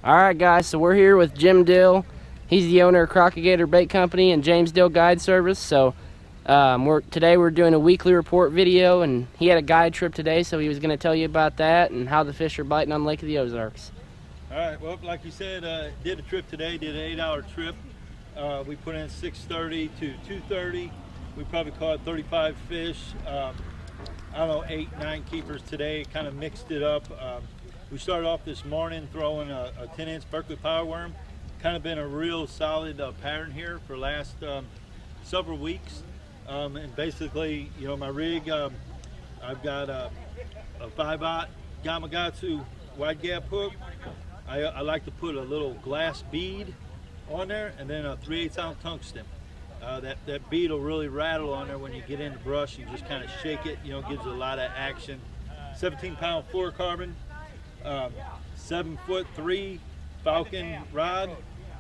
All right, guys, so we're here with Jim Dill. He's the owner of Crockett Gator Bait Company and James Dill Guide Service. So today we're doing a weekly report video, and he had a guide trip today, so he was going to tell you about that and how the fish are biting on Lake of the Ozarks. All right, well, like you said, did a trip today, did an 8-hour trip. We put in 6:30 to 2:30. We probably caught 35 fish. I don't know, 8, 9 keepers today, kind of mixed it up. We started off this morning throwing a 10-inch Berkeley power worm. Kind of been a real solid pattern here for the last several weeks. And basically, you know, my rig, I've got a 5/0 Gamakatsu wide gap hook. I like to put a little glass bead on there and then a 3/8 ounce tungsten. That bead will really rattle on there when you get in the brush. You just kind of shake it, you know, gives you a lot of action. 17-pound fluorocarbon, 7'3" Falcon rod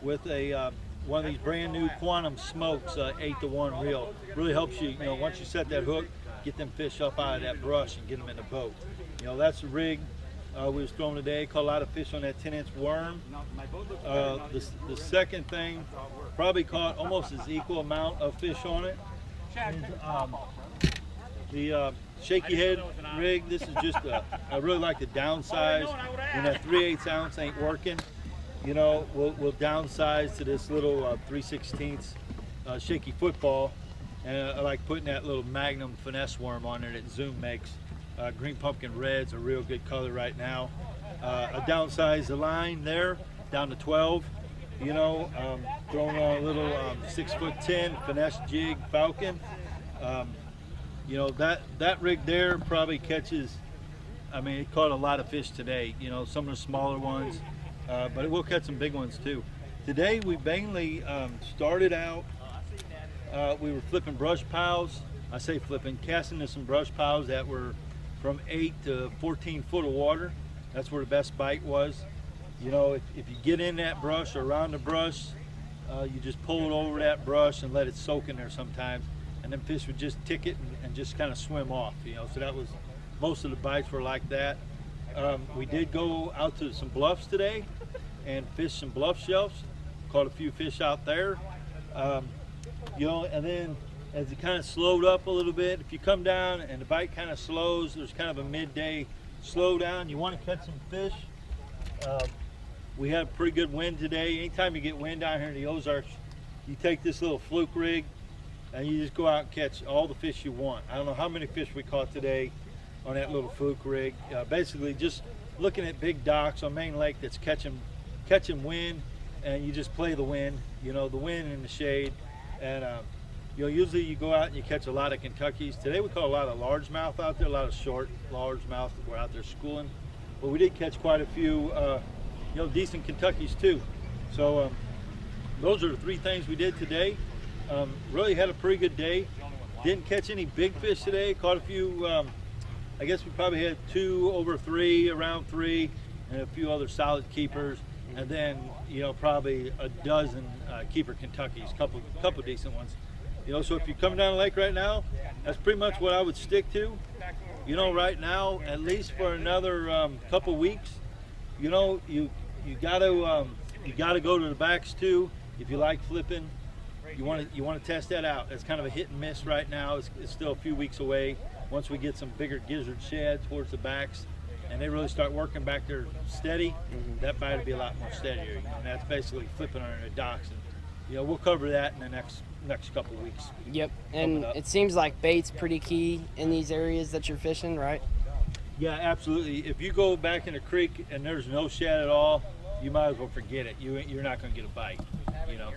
with a one of these brand new Quantum Smokes 8-to-1 reel. Really helps you, you know, once you set that hook, get them fish up out of that brush and get them in the boat. You know, that's the rig we was throwing today. Caught a lot of fish on that 10-inch worm. The second thing, probably caught almost as equal amount of fish on it. The shaky head rig, this is just I really like to downsize when that 3/8 ounce ain't working. You know, we'll downsize to this little 3/16 shaky football, and I like putting that little Magnum finesse worm on there that Zoom makes. Green pumpkin red's a real good color right now. I downsized the line there down to 12. You know, throwing a little 6'10" finesse jig Falcon. You know, that rig there probably catches, I mean, it caught a lot of fish today. You know, some of the smaller ones, but it will catch some big ones too. Today we mainly started out, we were flipping brush piles. I say flipping, casting to some brush piles that were from 8 to 14 foot of water. That's where the best bite was. You know, if you get in that brush or around the brush, you just pull it over that brush and let it soak in there sometimes, and then fish would just tick it and just kind of swim off. You know, so that was, most of the bites were like that. We did go out to some bluffs today and fish some bluff shelves. Caught a few fish out there. You know, and then as it kind of slowed up a little bit, if you come down and the bite kind of slows, there's kind of a midday slowdown. You want to catch some fish. We had a pretty good wind today. Anytime you get wind down here in the Ozarks, you take this little fluke rig and you just go out and catch all the fish you want. I don't know how many fish we caught today on that little fluke rig. Basically just looking at big docks on Main Lake that's catching wind, and you just play the wind, you know, the wind and the shade. And you know, usually you go out and you catch a lot of Kentuckys. Today we caught a lot of largemouth out there, a lot of short largemouth that were out there schooling. But we did catch quite a few, you know, decent Kentuckys too. So those are the 3 things we did today. Really had a pretty good day. Didn't catch any big fish today. Caught a few, I guess we probably had 2 over 3, around 3, and a few other solid keepers. And then, you know, probably a dozen keeper Kentuckys, couple decent ones. You know, so if you come down the lake right now, that's pretty much what I would stick to. You know, right now, at least for another couple weeks, you know, you gotta go to the backs too. If you like flipping, you want to test that out. It's kind of a hit and miss right now. It's still a few weeks away. Once we get some bigger gizzard shad towards the backs, and they really start working back there steady, that bite will be a lot more steadier. You know, and that's basically flipping on the docks. And, you know, we'll cover that in the next couple of weeks. Yep, and it seems like bait's pretty key in these areas that you're fishing, right? Yeah, absolutely. If you go back in the creek and there's no shad at all, you might as well forget it. You're not going to get a bite, you know.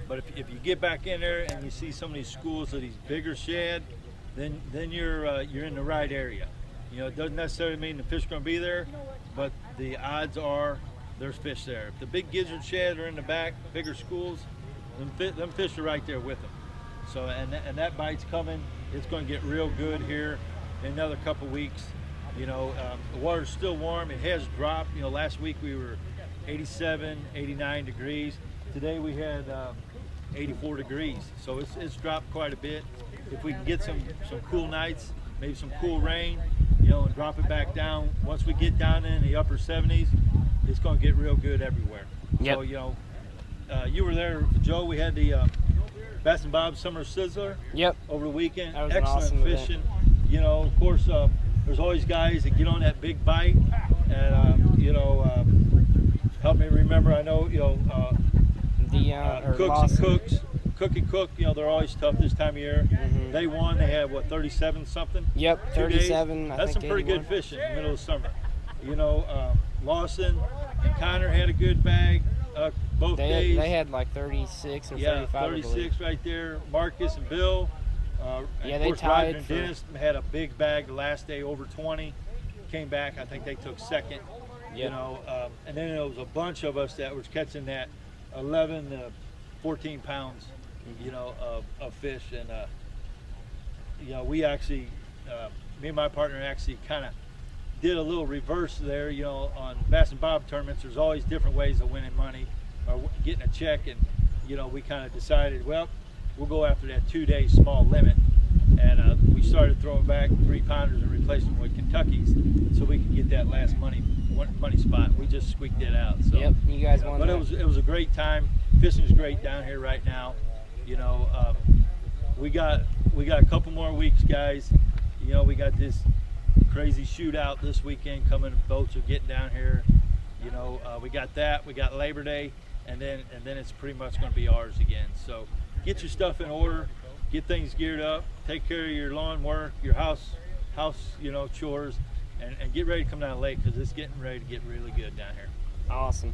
But if you get back in there and you see some of these schools of these bigger shad, then you're in the right area. You know, it doesn't necessarily mean the fish are going to be there, but the odds are there's fish there. If the big gizzard shad are in the back, bigger schools, them fish are right there with them. So, and that bite's coming. It's going to get real good here in another couple weeks. You know, the water's still warm. It has dropped. You know, last week we were 87, 89 degrees. Today we had 84 degrees. So it's dropped quite a bit. If we can get some cool nights, maybe some cool rain, you know, and drop it back down. Once we get down in the upper 70s, it's going to get real good everywhere. Yep. So, you know, you were there, Joe. We had the Bass and Bob Summer Sizzler. Yep. Over the weekend. That was an Excellent awesome event. fishing. You know, of course, there's always guys that get on that big bite, and you know, help me remember. I know, you know, Cook and Cook. You know, they're always tough this time of year. Mm-hmm. They won. They had what, 37 something. Yep, 37. That's some pretty good fishing in the middle of summer. You know, Lawson and Connor had a good bag both days. They had like 36 or 35. 36 right there. Marcus and Bill. Yeah, of they course, tied Roger and Dennis had a big bag the last day, over 20. Came back. I think they took second. Yep. You know, and then there was a bunch of us that was catching that 11 to 14 pounds, you know, of fish. And you know, we actually, me and my partner actually kind of did a little reverse there. You know, on Bass and Bob tournaments, there's always different ways of winning money or getting a check. And you know, we kind of decided, well, we'll go after that 2-day small limit. And we started throwing back 3-pounders and replacing them with Kentuckies, so we could get that last money spot. We just squeaked it out. So, yep, you guys won. But that. it was a great time. Fishing's great down here right now. You know, we got a couple more weeks, guys. You know, we got this crazy shootout this weekend coming. Boats are getting down here. You know, we got that. We got Labor Day, and then it's pretty much going to be ours again. So get your stuff in order. Get things geared up, take care of your lawn work, your house, you know, chores, and get ready to come down the lake, because it's getting ready to get really good down here. Awesome.